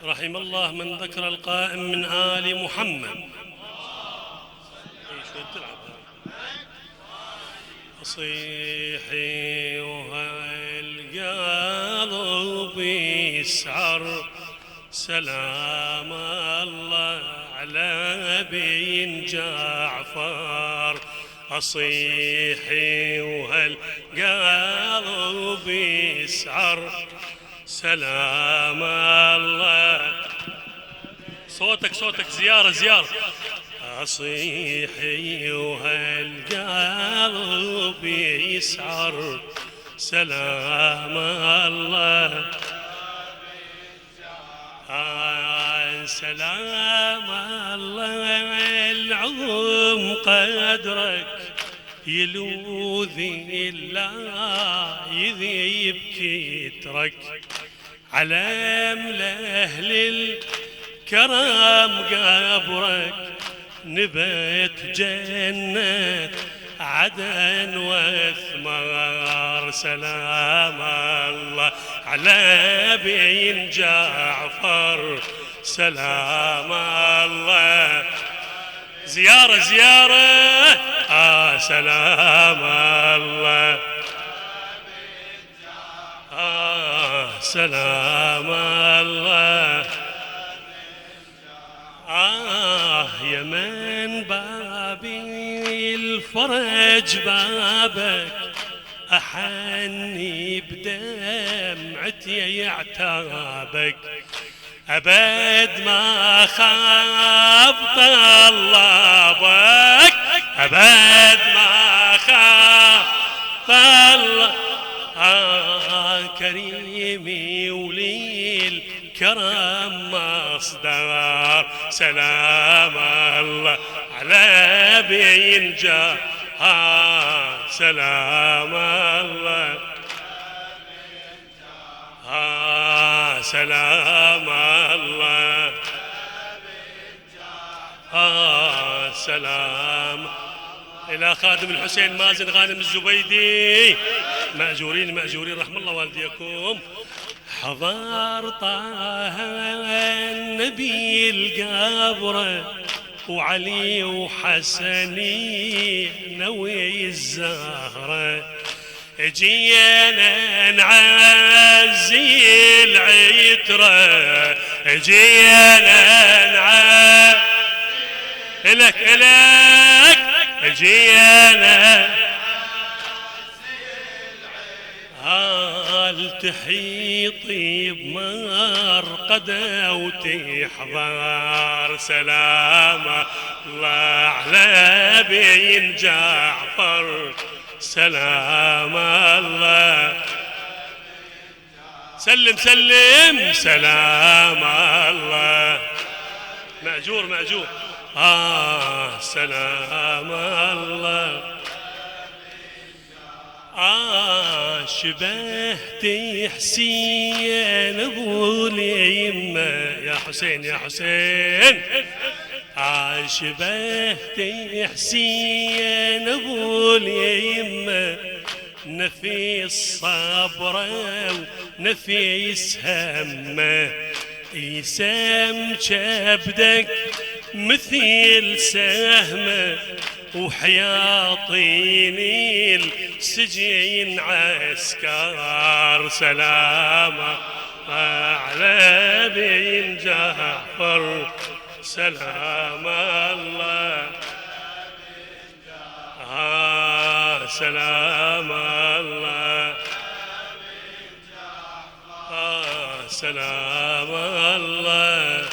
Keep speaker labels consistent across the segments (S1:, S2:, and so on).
S1: رحم الله من ذكر القائم من آل محمد. صيحي وهالقلب يسعر سلام الله على بن جعفر. أصيحي وهالقلب يسعر سلام الله. صوتك زيارة. أصيحي وهالقلب يسعر سلام الله. سلام الله العظم قدرك يلوذي الله يذيب كترك. علم لأهل الكرم قبرك نبت جنة عدن وثمار. سلام الله على بن جعفر سلام الله. زيارة سلام الله. سلام الله. يا من بابي الفرج بابك أحني بدمعتي يعتابك. أبد ما خاب طلبك أبد ما خاب طلبك. كريمي ولي الكرم مصدر. سلام الله على بن جعفر سلام الله. سلام الله. سلام إلى خادم الحسين مازن غانم الزبيدي. مأجورين رحم الله والديكم. حضر طه النبي القبره وعلي وحسني نوي الزهره. جينا نعزي العترة جينا نعزي إلك جينا هال تحيطي بمرقدة وتحضر. سلام الله على بن جعفر سلام الله. سلم سلام الله. مأجور سلام الله. شبهتي حسين ابو اليمه يا حسين. شبهتي حسين ابو اليمه نفيس صبره ونفيس همه. يسام كبدك مثل سهمه وحياطيني السجين عسكر. سلام على بن جعفر سلام الله. سلام الله. سلام الله.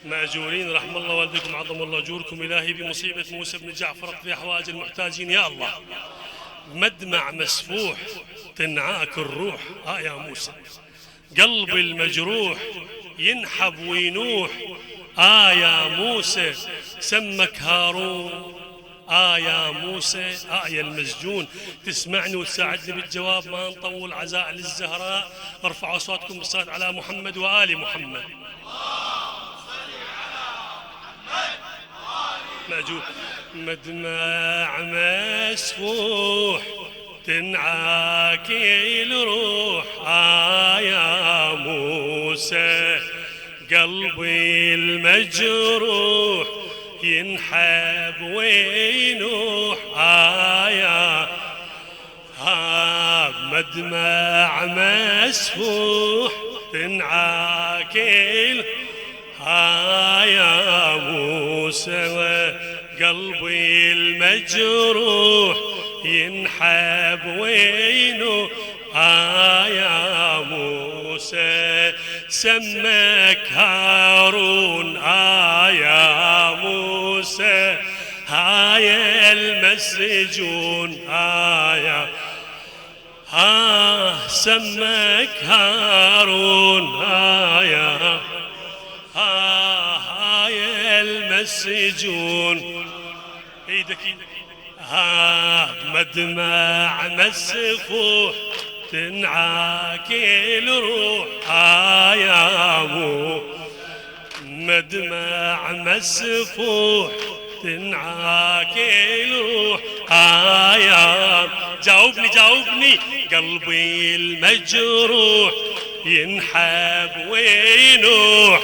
S1: مأجورين رحم الله والدكم عظم الله أجوركم. إلهي بمصيبة موسى بن جعفر اقضي أحواج المحتاجين يا الله. مدمع مسفوح تنعاك الروح يا موسى. قلب المجروح ينحب وينوح يا موسى. سمك هارون يا موسى يا المسجون. تسمعني وتساعدني بالجواب ما نطول. عزاء للزهراء. ارفعوا أصواتكم بالصلاة على محمد وآل محمد. مأجور. مدمع مسفوح تنعاكي الروح يا موسى. ينحب وينوح يا مدمع مسفوح تنعاكل يا موسى قلبي المجروح ينحب وينوح يا موسى سمك هارون يا موسى هاي المسجون يا سمك هارون يا هاي المسجون ايدك مدمع مسفوح تنعاكل روح يا مو مدمع مسفوح تنعاكل روح يا جاوبني قلبي المجروح ينحب وينوح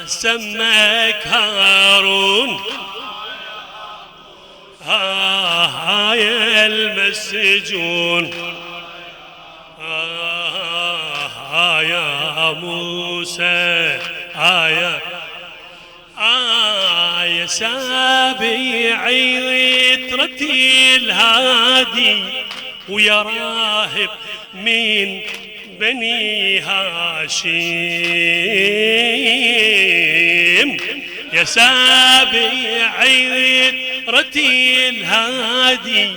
S1: سمك هارون يا المسجون يا موسى يا سابعي طرتي الهادي ويا راهب من بني هاشم يا سابعي رتي الهادي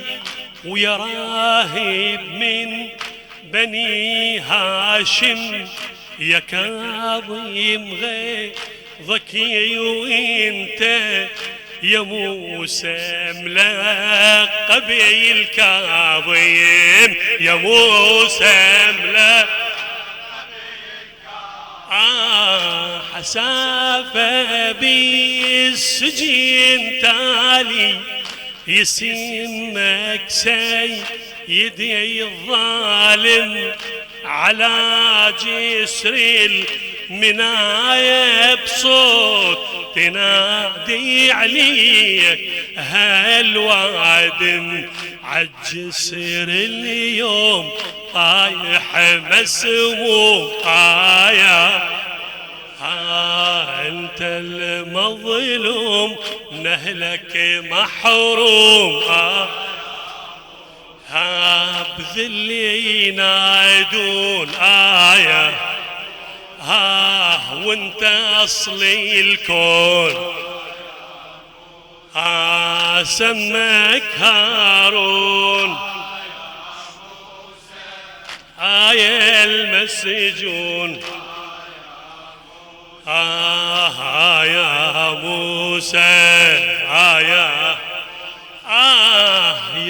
S1: ويا راهب من بني هاشم يا كاظم غيظك وانت يا موسى ملقب الكاظم يا موسى ملقب حسافة بالسجين تالي يسمك سيدي الظالم على جسر المناية بصوت تنادي عليك هالوادم عالجسر اليوم طايح مسموم انت المظلوم نهلك محروم بذل ينادون وانت اصلي الكون سمك هارون يا المسجون يا موسى يا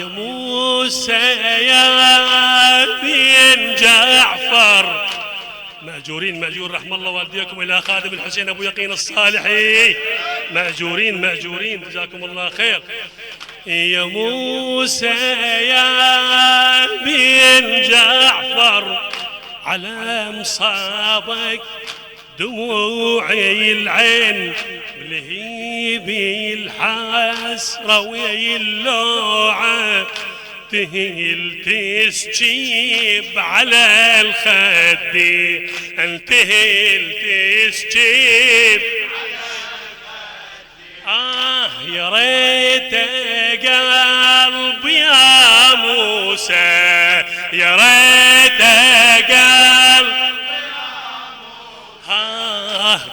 S1: موسى يا بن جعفر مأجور رحم الله والديكم إلى خادم الحسين أبو يقين الصالحي مأجورين جزاكم الله خير يا موسى يا بن جعفر على مصابك دموعي العين بلهيبي الحسرة واللوعة تهيل تسجيب على الخدي تهيل تسجيب يا ريت قلبي يا موسى يا ريت قلبي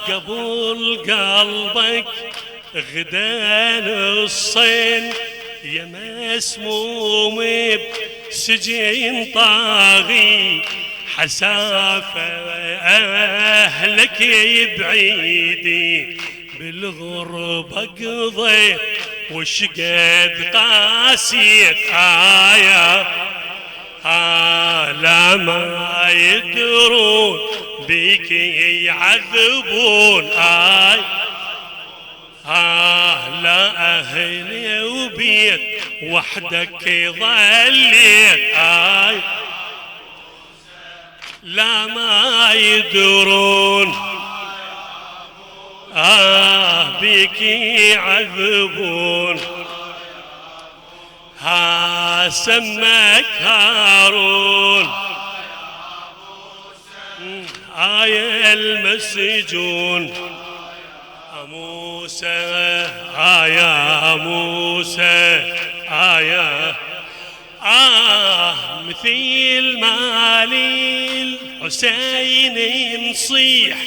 S1: قبل قلبك غدان الصين يا مسموم بسجين طاغي حسافة أهلك بعيدي بالغربة قضيت وشقد قاسيت لا ما يدرون بيك يعذبون لا أهلي وبيت وحدك ظليت لا ما يدرون بك يعذبون سمك هارون يا المسجون موسى يا موسى يا مثيل مالي الحسين نصيح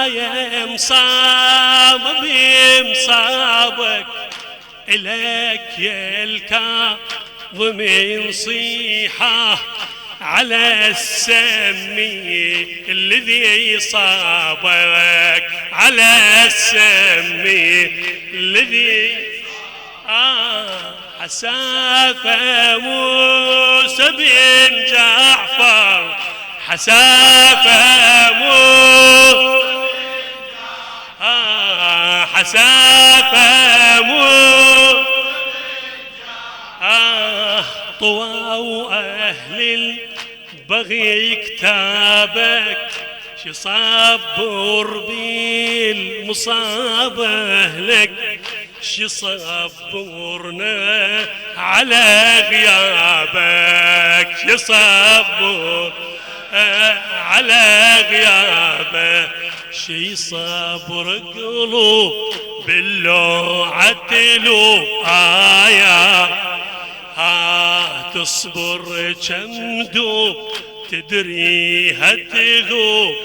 S1: يا مصاب بمصابك إلك يا الكاظم نصيحة على السمي الذي صابك على السمي الذي حسافة موسى بن جعفر حسافة موسى حسافة موسى طوى أهل البغي كتابك شي صبر بالمصاب أهلك شي صبرنا على غيابك شي صبر على غيابك شي صبر قلوب باللوعة تلوب تصبر كم دوب تدريها تذوب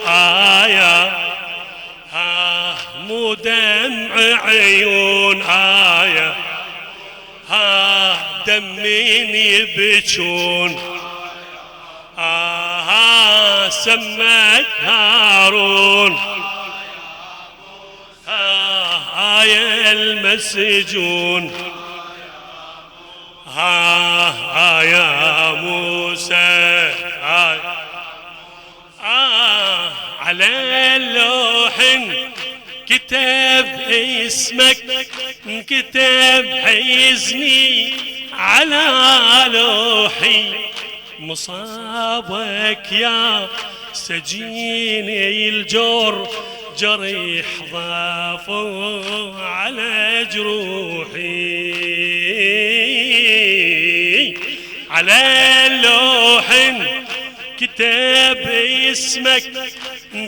S1: مو دمع عيون دمين يبكون سمك هارون يا المسجون يا موسى على اللوح كتب اسمك كتب حزني على لوحي مصابك يا سجيني الجور جريح ضافوا على جروحي على اللوح كتاب اسمك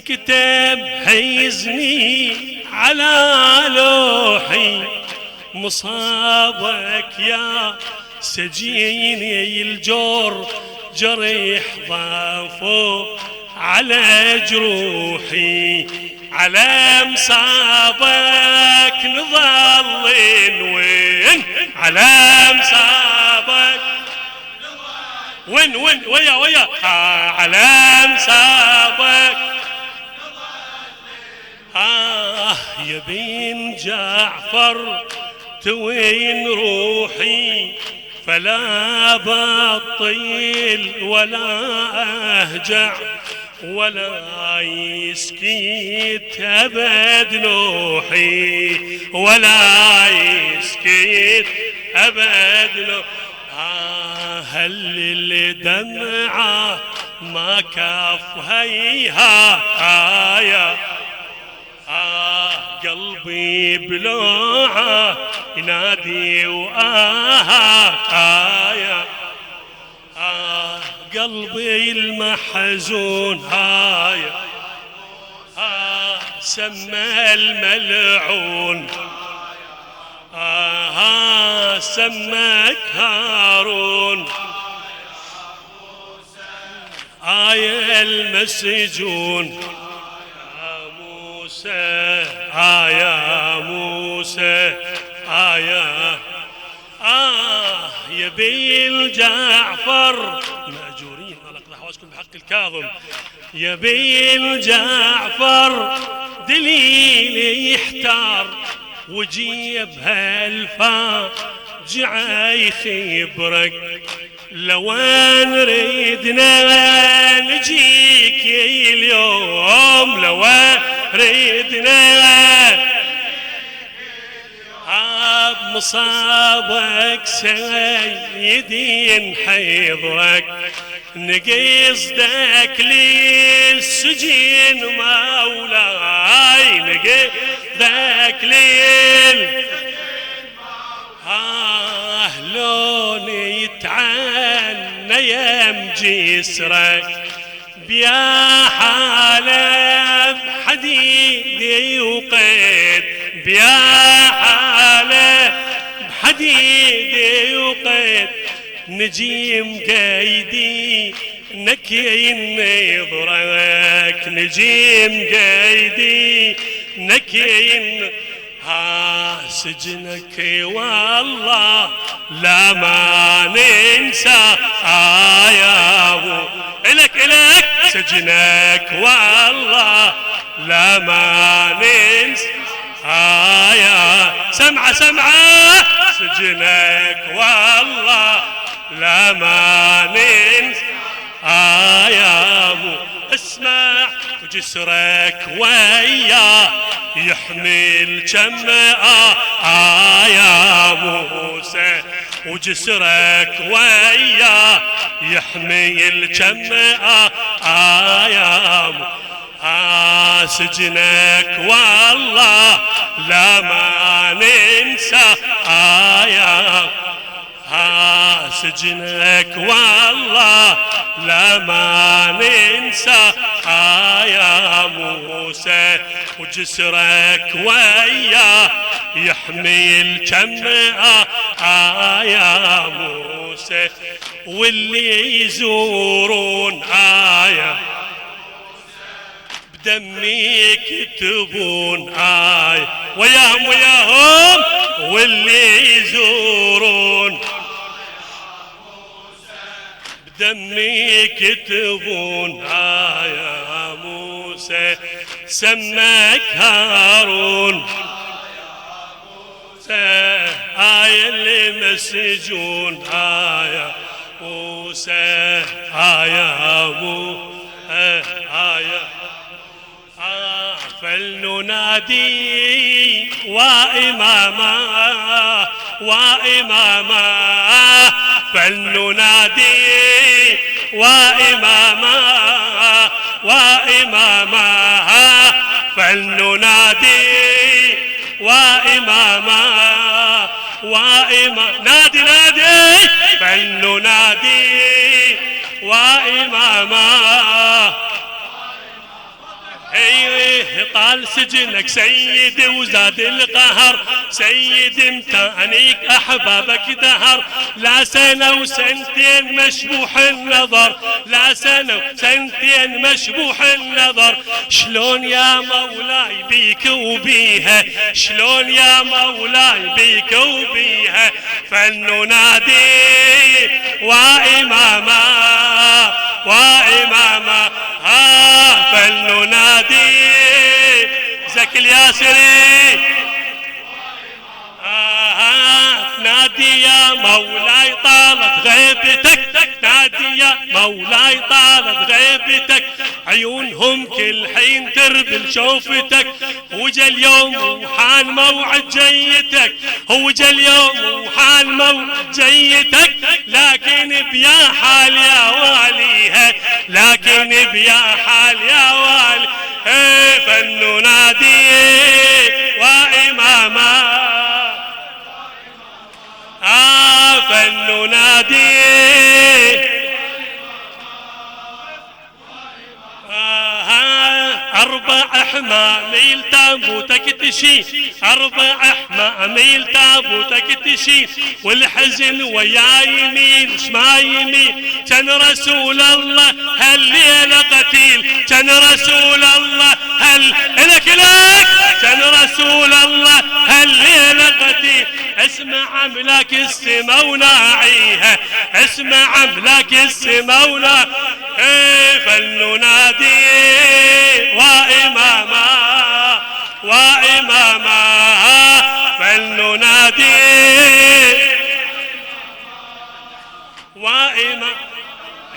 S1: كتاب حيزني على لوحي مصابك يا سجيني الجور جريح ضافوا على جروحي على مصابك نظل وين على مصابك وين ويا على مصابك يا بن جعفر توين روحي فلا بطيل ولا أهجع ولا يسكت أبد نوحي ولا يسكت أبد نوحي هل الدمعة ما كف هيها قلبي بلوعة ينادي قلبي المحزون سمى الملعون سمك هارون يا المسجون يا موسى يا موسى يا بن جعفر مأجورين الله يقضي حواسكم بحق الكاظم يا بن جعفر دليل يحتار وجيب هالفاجعة يخبرك لو نريدنا نجيك اليوم لو نريدنا مصابك سيدي انحضرك، نقصدك للسجين مولاي، نقصدك لون يتعنى يم جسرك، بيا حالة بحديدي وقيد، بيا حالة بحديدي وقيد، نجيم قايدي نكين نظرك، نجيم قايدي نكين سجنك والله لا ما ننسى يا ابو إلك سجنك والله لا ما ننسى يا سمعة سجنك والله لا ما ننسى يا ابو اسمع وجسرك وياه يحمل جمع يا موسى، وجسرك وياه يحمل جمع يا موسى، سجنك والله لا ما ننسى يا سجنك والله لا ما ننسى يا موسى، وجسرك وياه يحمل جمع يا موسى، واللي يزورون بدمي يكتبون وياهم واللي يزورون بدمي يكتبون يا موسى، سماك هارون اللي مسجون يا موسى يا موسى فلننادي وإماما فلننادي وإماما فلننادي وإماما نادي فلننادي وإماما ايه طال سجنك سيدي وزاد القهر، سيدي امتانيك احبابك دهر، لا سنة وسنتين مشبوح النظر، لا سنة وسنتين مشبوح النظر، شلون يا مولاي بيك وبيها، شلون يا مولاي بيك وبيها، فلننادي وإماما فلننادي زكي الياسري نادي يا مولاي طالت غيبتك، نادي يا مولاي طالت غيبتك، عيونهم كل حين تربل شوفتك، وجا اليوم وحان موعد جيتك، وجا اليوم وحان موعد جيتك، لكن بيا حال يا واليها، لكن بيا حال يا والي فلننادي وإماما فلننادي أربع حماميل تابوتك تشي، أربع حماميل تابوتك تشي، والحزن ويا يمين شما يمين، كان رسول الله هالليلة قتيل، كان رسول الله لك كان رسول الله هالليلة قتيل، اسمع أملاك السما وناعيها، اسمع أملاك السما وناعيها فلننادي وإماما فلننادي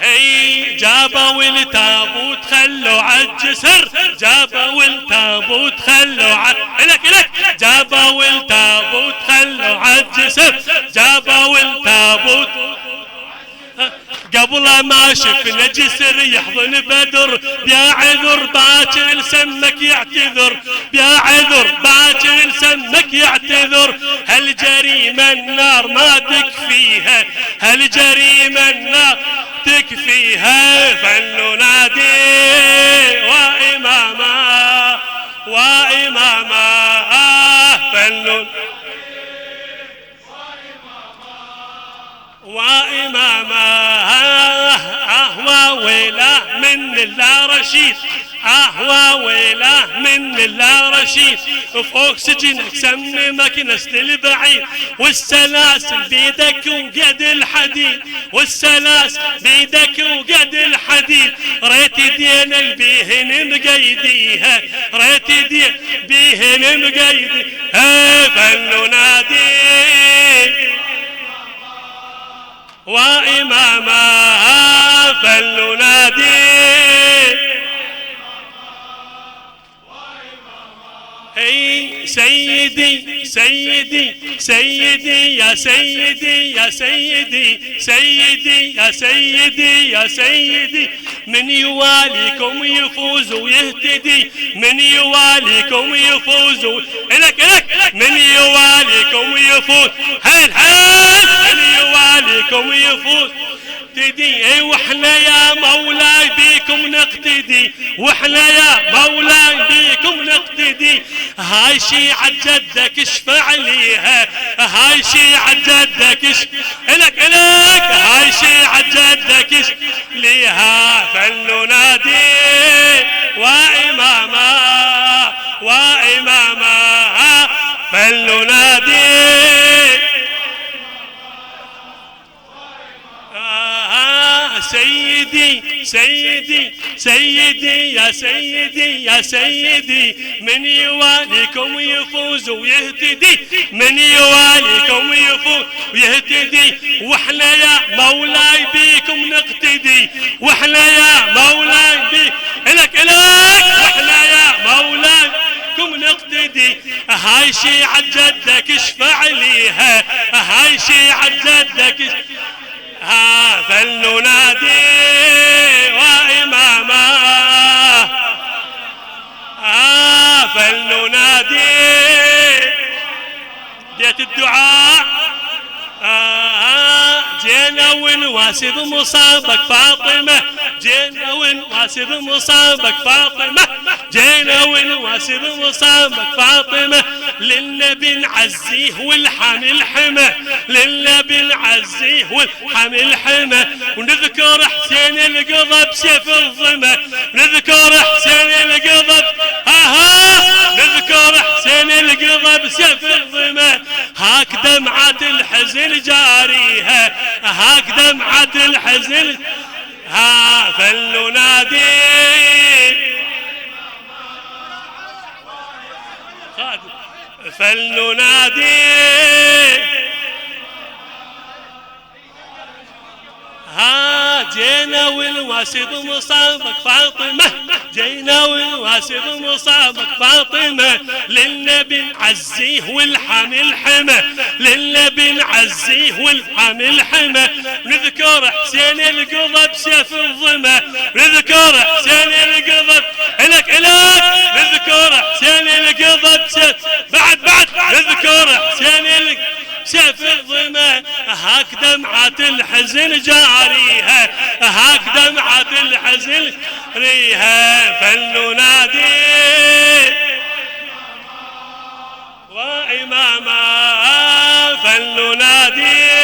S1: هي جابوا التابوت خلوا عالجسر، جابوا التابوت خلوا لك جابوا التابوت خلوا عالجسر، جابوا التابوت قبل ما شفنا جسر يحضن بدر، بيا عذر باكر لسمك يعتذر، بيا عذر باكر لسمك يعتذر. هالجريمة النار ما تكفيها، هالجريمة النار تكفيها. فلننادي وإماما وإماما وإماما وويله من الله رشيد، وويله من الله رشيد. فوق سجنك سممك نسل البعيد، والسلاسل بيدك وقد الحديد، والسلاسل بيدك وقد الحديد. ريت دين البيهن مقيديها، ريت دين بيهن مقيديها. فلننادي وإماما فلننادي اي سيدي سيدي سيدي يا سيدي يا سيدي سيدي يا سيدي يا سيدي. من يواليكم يفوز ويهتدي، من يواليكم يفوز لك من يواليكم يفوز. هل من يواليكم يفوز تدي. واحنا يا مولاي بيكم نقتدي، واحنا يا مولاي بيكم نقتدي. هاي شيعة جدك اشفع ليها، هاي شيعة جدك لك هاي شيعة جدك ليها. فلننادي وإماما وإماما فلننادي سيدي سيدي سيدي يا سيدي يا سيدي. من يواليكم يفوز ويهتدي، من يواليكم يفوز ويهتدي. واحنا يا مولاي بيكم نقتدي، واحنا يا مولاي لك واحنا يا مولاي نقتدي. هاي شيعة جدك اشفع ليها، هاي شيعة جدك فلننادي وإماما فلننادي. جيت الدعاء جينا ونواسب مصابك فاطمة، جينا ونواسب مصابك فاطمة، جينا ونواسب مصابك فاطمة. للنبي نعزيه والحامل حمى، للنبي نعزيه والحامل حمى. ونذكر حسين القضى بسيف الظما، نذكر حسين القضى نذكر حسين القضى بسيف الظما. هاك دمعة الحزن جاريها، هاك دمعة الحزن فلننادي فلننادي جينا ونواسب مصابك فاطمة، جينا ونواسب مصابك فاطمة. للنبي نعزيه والحامل حمى، للنبي نعزيه والحامل حمى. نذكر حسين القضى بسيف الظما، نذكر حسين القضى لك نذكر حسين القضى بسيف بعد نذكر حسين سيف الظما. هاك دمعة الحزن جاريها، هاك دمعة الحزن ريها. فلننادي وإماما فلننادي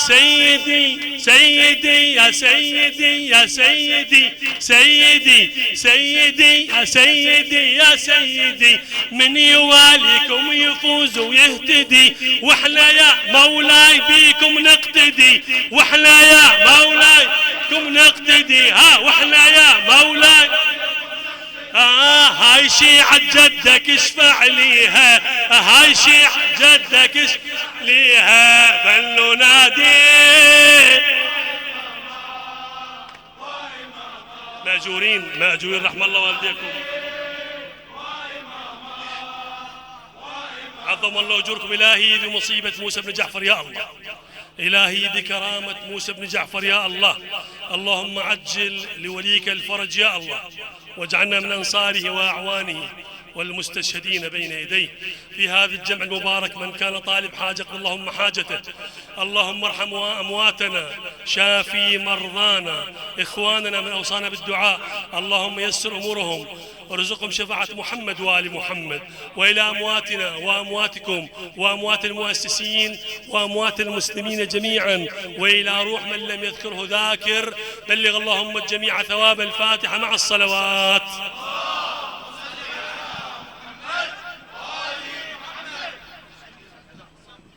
S1: سيدي سيدي يا سيدي يا سيدي سيدي سيدي يا سيدي يا سيدي. من يواليكم يفوز ويهتدي، واحنا يا مولاي بيكم نقتدي، واحنا يا مولاي بيكم نقتدي. واحنا يا مولاي هاي شيعة جدك اشفع ليها، هاي شيعة جدك خدك ليها فلننادي مأجورين رحم الله والديكم. عظم الله أجوركم إلهي بمصيبة موسى بن جعفر يا الله، إلهي بكرامة موسى بن جعفر يا الله. اللهم عجل لوليك الفرج يا الله، واجعلنا من أنصاره وأعوانه والمستشهدين بين يديه في هذا الجمع المبارك. من كان طالب حاجة اللهم حاجته، اللهم ارحم أمواتنا، شافي مرضانا، إخواننا من أوصانا بالدعاء، اللهم يسر أمورهم وارزقهم شفاعة محمد وآل محمد. وإلى أمواتنا وأمواتكم وأموات المؤسسين وأموات المسلمين جميعا، وإلى روح من لم يذكره ذاكر، بلغ اللهم الجميع ثواب الفاتحة مع الصلوات.